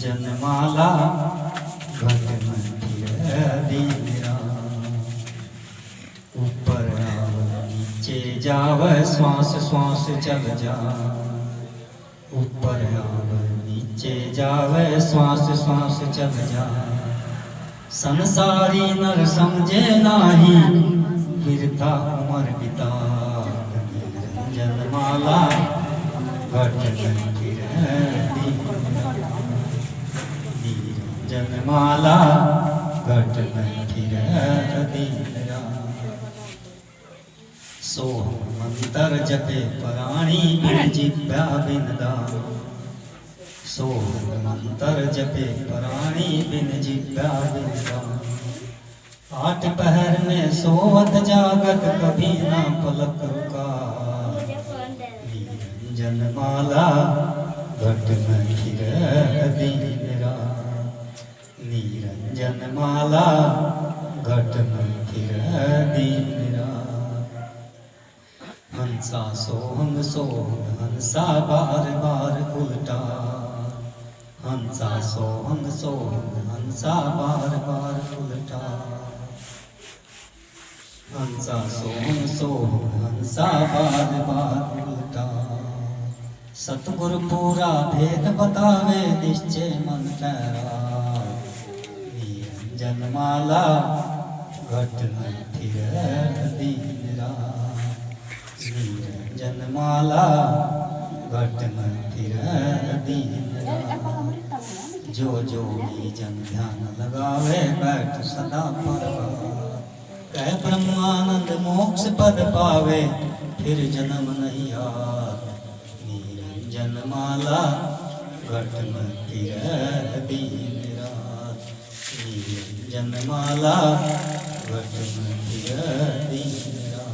जनमाला घट में फिर दीरा, ऊपर आव नीचे जाव श्वास श्वास चल जा, ऊपर आव नीचे जाव श्वास श्वास चल जा। संसारी नर समझे नाही गिरता उमर बिता, जनमाला घट में फिर जनमाला घट में फिर दीरा। सोहम मंत्र जपे पराणी बिन जिब्या बिनदा, सोहम मंत्र जपे पराणी बिन जिब्या बिनदा। आठ पहर में सोवत जागत कभी ना पलक रुका, जनमाला घट में फिर दीरा, निरंजन माला घट में फिर दीरा। हंसा सोहंग सोहंग हंसा बार बार उल्टा, हंसा सोहंग सोहंग हंसा बार बार उल्टा, हंसा सोहंग सोहंग हंसा बार बार उल्टा। सतगुरु पूरा भेद बतावे निश्चय मन तेरा, निरंजन माला घट में फिर दीरा, निरंजन माला घट में फिर दीरा। जो जो जन ध्यान लगावे बैठ सदा परवार, कह ब्रह्मानंद मोक्ष पद पावे फिर जन्म नहीं याद, जनमाला घट में फिर दीरा, जनमाला घट में फिर दीरा।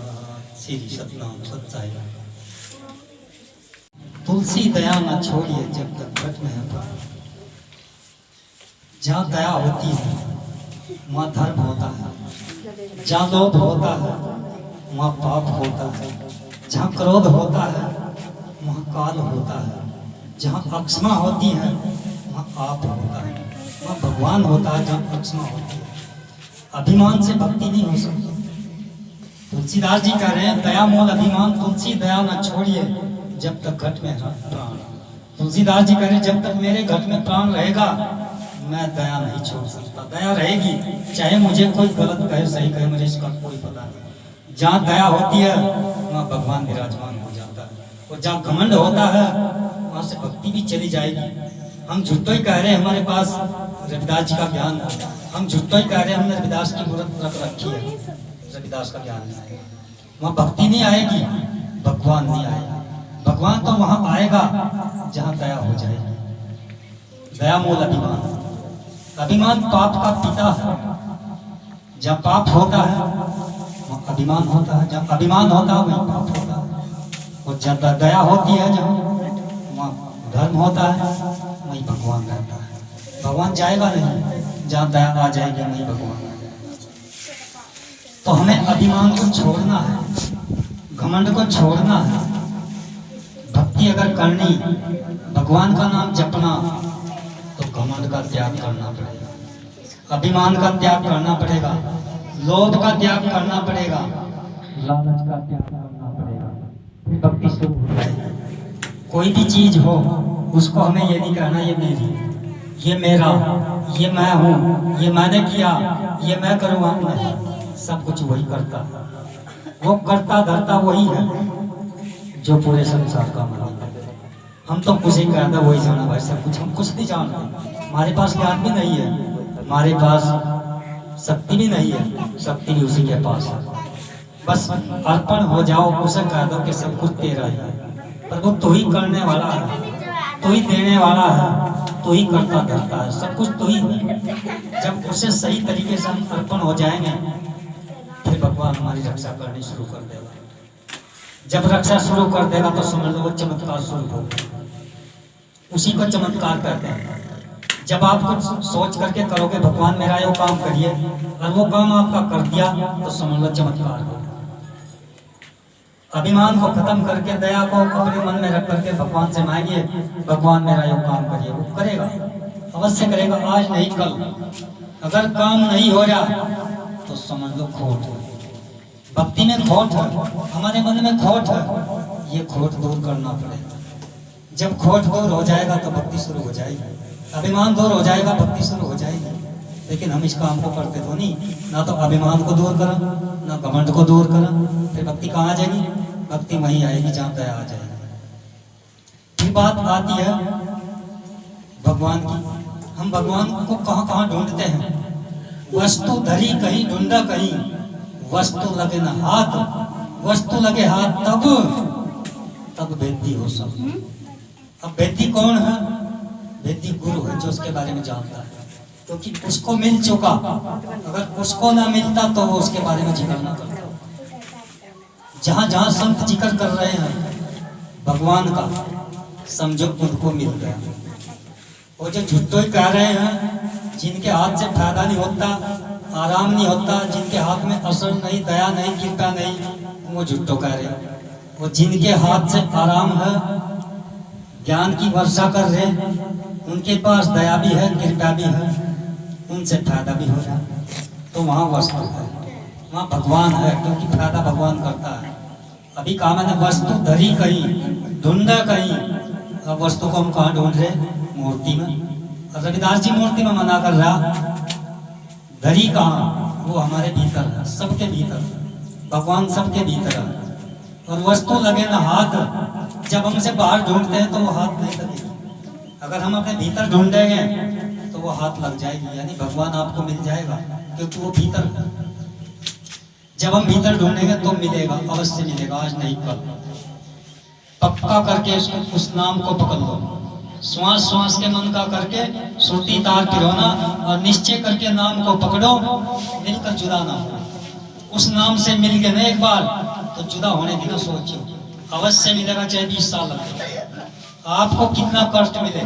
श्री सतनाम सच्चाई। तुलसी दया न छोड़िए जब तक घट में है। जहाँ दया होती है वहाँ धर्म होता है, जहाँ लोभ होता है वहाँ पाप होता है, जहाँ क्रोध होता है वहाँ काल होता है, जहाँ अक्षमा होती है वहाँ आप होता है, वहाँ भगवान होता है जहाँ अक्षमा होती है। अभिमान से भक्ति नहीं हो सकती। तुलसीदास जी कह रहे हैं दया मोल अभिमान तुलसी दया न छोड़िए जब तक घट में है प्राण। तुलसीदास जी कह रहे हैं जब तक मेरे घट में प्राण रहेगा मैं दया नहीं छोड़ सकता। दया रहेगी चाहे मुझे कोई गलत कहे सही कहे, मुझे इसका कोई पता नहीं। जहाँ दया होती है वहाँ भगवान विराजमान हो जाता है, और जहाँ घमंड होता है वहाँ से भक्ति भी चली जाएगी। हम झूठो ही कह रहे हैं हमारे पास रविदास जी का ज्ञान है, हम झूठो ही कह रहे हैं हमने रविदास की मूर्त रख रखी है, रविदास का ज्ञान नहीं आएगा, वहाँ भक्ति नहीं आएगी, भगवान नहीं आएगा। भगवान तो वहाँ आएगा जहाँ दया हो जाएगी। दया मूल अभिमान, अभिमान पाप का पिता है। जहाँ पाप होता है वहाँ अभिमान होता है, जहाँ अभिमान होता है वहीं पाप होता है, और जहाँ दया होती है जहाँ वहाँ धर्म होता है, वहीं भगवान रहता है। भगवान जाएगा नहीं, जहाँ दया आ जाएगी वहीं भगवान आ जाएगा। तो हमें अभिमान को छोड़ना है, घमंड को छोड़ना है। भक्ति अगर करनी, भगवान का नाम जपना, तो घमंड का त्याग करना पड़ेगा, अभिमान का त्याग करना पड़ेगा, लोभ का त्याग करना पड़ेगा, लालच का त्याग करना पड़ेगा, फिर भक्ति शुरू हो जाएगी। कोई भी चीज हो उसको हमें ये नहीं कहना ये मेरी, ये मेरा, ये मैं हूँ, ये मैंने किया, ये मैं करूँगा। नहीं, सब कुछ वही करता है। वो करता धरता वही है जो पूरे संसार का मालिक है। हम तो कुछ ही कहते वही जाना भाई, सब कुछ हम कुछ नहीं जानते। हमारे पास ज्ञान भी नहीं है, हमारे पास शक्ति भी नहीं है, शक्ति भी उसी के पास है। बस अर्पण हो जाओ, उसे कह दो कि सब कुछ तेरा ही है। पर वो तो ही करने वाला है, तो ही देने वाला है, तो ही करता धरता है, सब कुछ तो ही है। जब उसे सही तरीके से हम अर्पण हो जाएंगे फिर भगवान हमारी रक्षा करनी शुरू कर देगा। जब रक्षा शुरू कर देगा तो समझ लो वो चमत्कार शुरू होगा। उसी को चमत्कार कहते हैं। जब आप कुछ सोच करके करोगे भगवान मेरा ये काम करिए, और वो काम आपका कर दिया तो समझ लो चमत्कार होगा। अभिमान को खत्म करके दया को अपने मन में रख करके भगवान से मांगिए, भगवान मेरा ये काम करिए, वो करेगा। अवश्य करेगा, आज नहीं कल। अगर काम नहीं हो रहा तो समझ लो खोट है, भक्ति में खोट है, हमारे मन में खोट है, ये खोट दूर करना पड़ेगा। जब खोट दूर हो जाएगा तो भक्ति शुरू हो जाएगी, अभिमान दूर हो जाएगा, भक्ति शुरू हो जाएगी। लेकिन हम इस काम को करते तो नहीं, ना तो अभिमान को दूर करा, ना घमंड को दूर करा, फिर भक्ति कहाँ आ जाएगी? भक्ति वहीं आएगी जहाँ दया आ जाएगी। फिर बात आती है भगवान की। हम भगवान को कहाँ कहाँ ढूंढते हैं? वस्तु धरी कहीं ढूंढा कहीं, वस्तु लगे न हाथ, वस्तु लगे हाथ तब वेदी हो सब। अब वेदी कौन है? वेदी गुरु है, जो उसके बारे में जानता है, क्योंकि उसको मिल चुका। अगर उसको ना मिलता तो वो उसके बारे में जिक्र ना करता। जहाँ जहाँ संत जिक्र कर रहे हैं भगवान का, समझो उनको मिल गया। वो जो झूठो ही कह रहे हैं, जिनके हाथ से फायदा नहीं होता, आराम नहीं होता, जिनके हाथ में असर नहीं, दया नहीं, कृपा नहीं, वो झूठो कह रहे हैं। वो जिनके हाथ से आराम है, ज्ञान की वर्षा कर रहे, उनके पास दया भी है, कृपा भी है, उनसे फायदा भी हो रहा है, तो वहाँ वस्तु है, वहाँ भगवान है, क्योंकि फायदा भगवान करता है। अभी कहा मैंने, वस्तु धरी कहीं ढूंढा कहीं। अब वस्तु को हम कहाँ ढूंढ रहे? मूर्ति में। रविदास जी मूर्ति में मना कर रहा, धरी कहाँ? वो हमारे भीतर है, सबके भीतर, भगवान सबके भीतर है। और वस्तु लगे ना हाथ, जब हम उसे बाहर ढूंढते हैं तो वो हाथ नहीं लगेगी। अगर हम अपने भीतर ढूंढेंगे तो वो हाथ लग जाएगी, यानी भगवान आपको मिल जाएगा, क्योंकि वो भीतर है। जब हम भीतर ढूंढेंगे तो मिलेगा, अवश्य मिलेगा, आज नहीं कल। पक्का करके उस नाम को पकड़ लो, श्वास श्वास के मन का करके श्रुति तार पिरोना, और निश्चय करके नाम को पकड़ो, मिलकर जुदा ना हो। उस नाम से मिल गए ना एक बार तो जुदा होने की ना सोचो, अवश्य मिलेगा, चाहे 20 साल लगे। आपको कितना कष्ट मिले,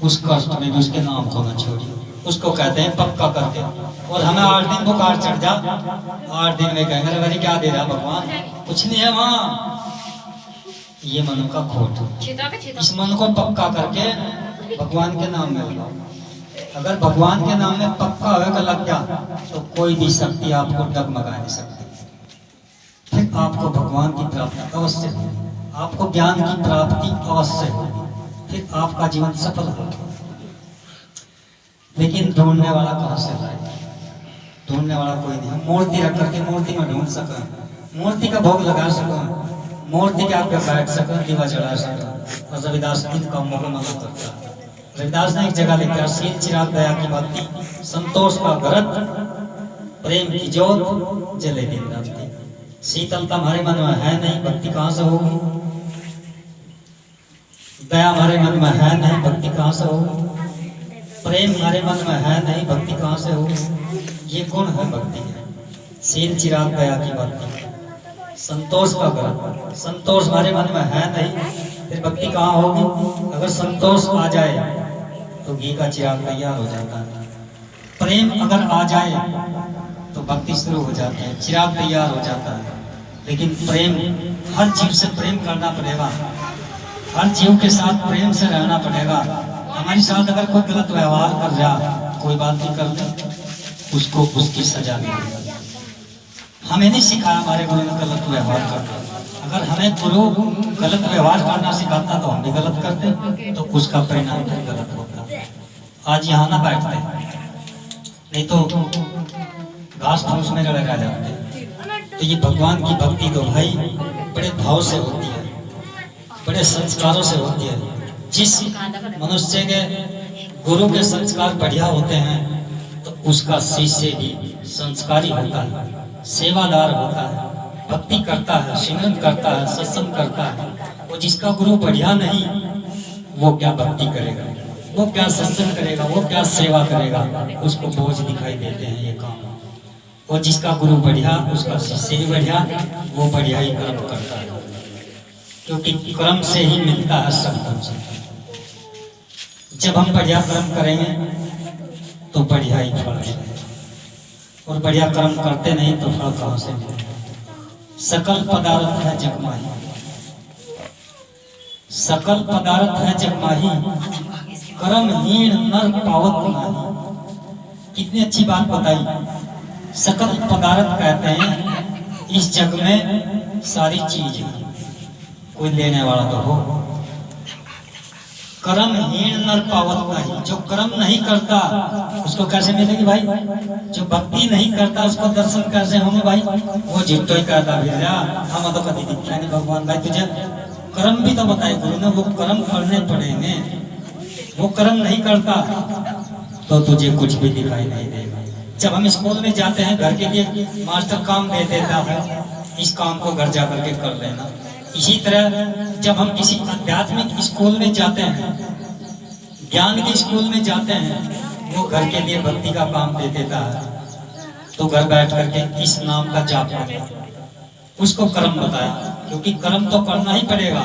उस कष्ट में भी उसके नाम को न छोड़िए, उसको कहते हैं पक्का करके। और हमें 8 दिन बुखार चढ़ जा, 8 दिन में कहेंगे अरे क्या दे रहा भगवान, कुछ नहीं है वहाँ। ये मन का खोट। इस मन को पक्का करके भगवान के नाम में लगाओ। अगर भगवान के नाम में पक्का होगा लग जा, तो कोई भी शक्ति आपको डगमगा नहीं सकती। फिर आपको भगवान की प्राप्ति अवश्य है, आपको ज्ञान की प्राप्ति अवश्य है, फिर आपका जीवन सफल होगा। लेकिन ढूंढने वाला कहाँ से लाए? ढूंढने वाला कोई नहीं। मूर्ति रख करके मूर्ति में ढूंढ सका, मूर्ति का भोग लगा सका, मूर्ति के आगे बैठ सका, दीवा जला सका। और रविदास इन कामों को मना करता है। रविदास ने एक जगह लिखा, शील चिराग दया की भक्ति, संतोष का व्रत, प्रेम की जोत जले दिन रात्रि। शीतलता हमारे मन में है नहीं, भक्ति कहाँ से होगी? दया हमारे मन में है नहीं, भक्ति कहाँ से होगी? प्रेम हमारे मन में है नहीं, भक्ति कहाँ से होगी? ये गुण है भक्ति है। शील चिराग दया की भक्ति, संतोष का व्रत, संतोष हमारे मन में है नहीं, फिर भक्ति कहाँ होगी? अगर संतोष आ जाए तो घी का चिराग तैयार हो जाता है। प्रेम अगर आ जाए तो भक्ति शुरू हो जाती है, चिराग तैयार हो जाता है। लेकिन प्रेम, हर जीव से प्रेम करना पड़ेगा, हर जीव के साथ प्रेम से रहना पड़ेगा। हमारे साथ अगर कोई गलत व्यवहार कर रहा, कोई बात नहीं कर रहा, उसको उसकी सजा मिलेगी। हमें नहीं सिखाया हमारे गुरु ने गलत व्यवहार करना। अगर हमें गुरु गलत व्यवहार करना सिखाता तो हम भी गलत करते, तो उसका परिणाम भी गलत होता। आज यहाँ ना बैठते, नहीं तो घास फूस में लड़े रह जाते। तो ये भगवान की भक्ति तो भाई बड़े भाव से होती है, बड़े संस्कारों से होती है। जिस मनुष्य के गुरु के संस्कार बढ़िया होते हैं तो उसका शिष्य भी संस्कारी होता है, सेवादार होता है, भक्ति करता है, सिमरन करता है, सत्संग करता है। वो जिसका गुरु बढ़िया नहीं, वो क्या भक्ति करेगा, वो क्या सत्संग करेगा, वो क्या सेवा करेगा? उसको बोझ दिखाई देते हैं ये काम। वो जिसका गुरु बढ़िया, उसका शिष्य भी बढ़िया, वो बढ़िया ही कर्म करता है, क्योंकि कर्म से ही मिलता है सब कुछ। जब हम बढ़िया कर्म करेंगे तो बढ़िया ही फल मिलेगा, और बढ़िया कर्म करते नहीं तो फल कहाँ से मिलेगा? सकल पदार्थ है जगमाही, सकल पदार्थ है जगमाही, कर्महीन नर पावत नाही। कितनी अच्छी बात बताई। सकल पदार्थ कहते हैं इस जग में सारी चीज, कोई लेने वाला तो हो। कर्महीन नर पावत नहीं, जो कर्म नहीं करता उसको कैसे मिलेगी भाई? जो भक्ति नहीं करता उसको दर्शन कैसे होंगे भाई? वो झूठो ही कहता भैया हम तो कभी दिखा नहीं भगवान। भाई तुझे कर्म भी तो बताए गुरु ने, वो कर्म करने पड़ेंगे। वो कर्म नहीं करता तो तुझे कुछ भी दिखाई नहीं देगा। जब हम स्कूल में जाते हैं, घर के लिए मास्टर काम दे देता है, इस काम को घर जाकर के कर लेना। इसी तरह जब हम किसी आध्यात्मिक स्कूल में जाते हैं, ज्ञान के स्कूल में जाते हैं, वो घर के लिए भक्ति का काम दे देता है, तो घर बैठ करके इस नाम का जाप करता, उसको कर्म बताया। क्योंकि कर्म तो करना ही पड़ेगा।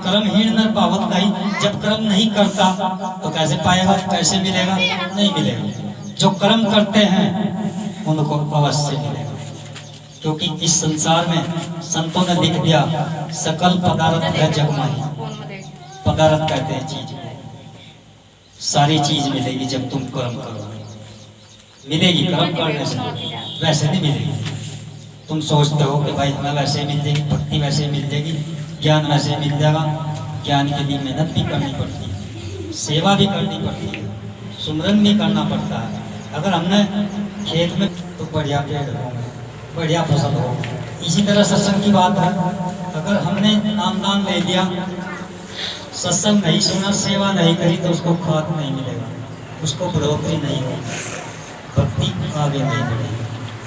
कर्महीन नर पावत नहीं, जब कर्म नहीं करता तो कैसे पाएगा, कैसे मिलेगा? नहीं मिलेगा। जो कर्म करते हैं उनको अवश्य मिलेगा। क्योंकि इस संसार में संतों ने लिख दिया सकल पदार्थ है जग माही। पदार्थ कहते हैं चीज, सारी चीज मिलेगी जब तुम कर्म करोगे। मिलेगी कर्म करने से, वैसे नहीं मिलेगी। तुम सोचते हो कि भाई हमें वैसे मिल जाएगी, भक्ति वैसे मिल जाएगी, ज्ञान वैसे मिल जाएगा। ज्ञान के लिए मेहनत भी करनी पड़ती है, सेवा भी करनी पड़ती है, सुमरन भी करना पड़ता है। अगर हमने खेत में तो बढ़िया पेड़ होंगे, बढ़िया फसल हो। इसी तरह सत्संग की बात है। अगर हमने नामदान ले लिया, सत्संग नहीं सुना, सेवा नहीं करी, तो उसको खाद नहीं मिलेगा, उसको बढ़ोतरी नहीं होगी, भक्ति आगे नहीं बढ़ेगी।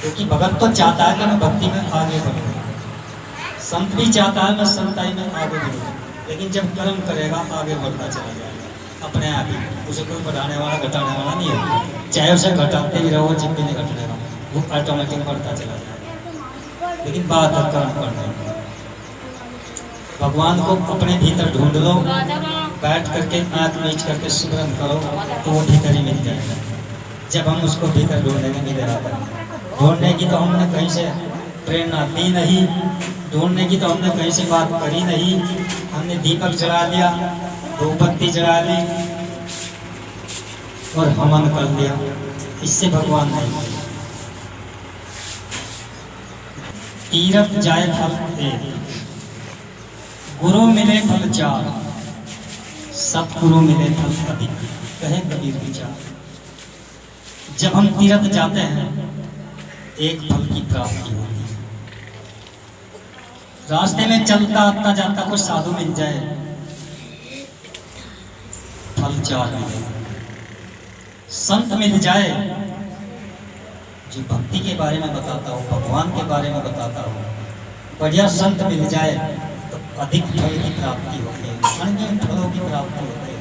क्योंकि भगत तो चाहता है कि मैं भक्ति में आगे बढ़ूँ, संत भी चाहता है मैं संताई में आगे बढ़ूँ, लेकिन जब कर्म करेगा आगे बढ़ता चला जाएगा अपने आप ही। उसे कोई बढ़ाने वाला घटाने वाला नहीं है। चाहे उसे घटाते भी रहो, जब भी नहीं घटेगा, वो ऑटोमेटिक बढ़ता चला जाएगा। लेकिन बात है कर्म करने की। भगवान को अपने भीतर ढूंढ लो, बैठ करके आंख मीच करके सुमरन करो, तो वो भीतर ही मिल जाएगा। जब हम उसको भीतर ढूंढेंगे मिलेगा। ढूंढने की तो हमने कहीं से प्रेरणा दी नहीं, ढूंढने की तो हमने कहीं से बात करी नहीं। हमने दीपक जला लिया, धूपबत्ती जला ली और हवन कर लिया, इससे भगवान नहीं। तीरथ जाए फल एक, गुरु मिले फल चार, सतगुरु मिले फल अधिक, कहे कबीर विचार। जब हम तीर्थ जाते हैं एक फल की प्राप्ति होती है। रास्ते में चलता आता जाता कोई साधु मिल जाए, फल चार मिले। संत मिल जाए जो भक्ति के बारे में बताता हो, भगवान के बारे में बताता हो, बढ़िया संत मिल जाए तो अधिक फल की प्राप्ति होती है, अनगिन फलों की प्राप्ति होती है,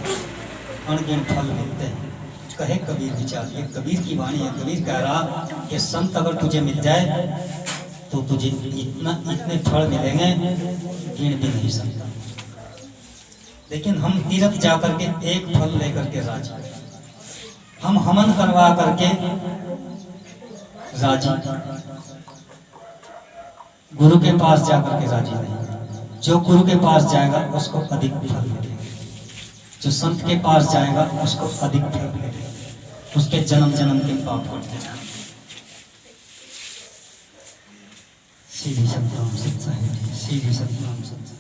अनगिन फल मिलते हैं। कहे कबीर विचार, ये कबीर की वाणी है। कबीर कह रहा कि संत अगर तुझे मिल जाए तो तुझे इतने फल मिलेंगे गिन भी नहीं सकता। लेकिन हम तीर्थ जाकर के एक फल लेकर के राजी, हम हवन करवा करके राजी, गुरु के पास जाकर के राजी नहीं। जो गुरु के पास जाएगा उसको अधिक फल मिलेगा, जो संत के पास जाएगा उसको अधिक फल मिलेगा, उसके जन्म जन्म के पाप कटते जाएंगे। सीधी सतनाम सत्संग, सीधी सतनाम सत्संग।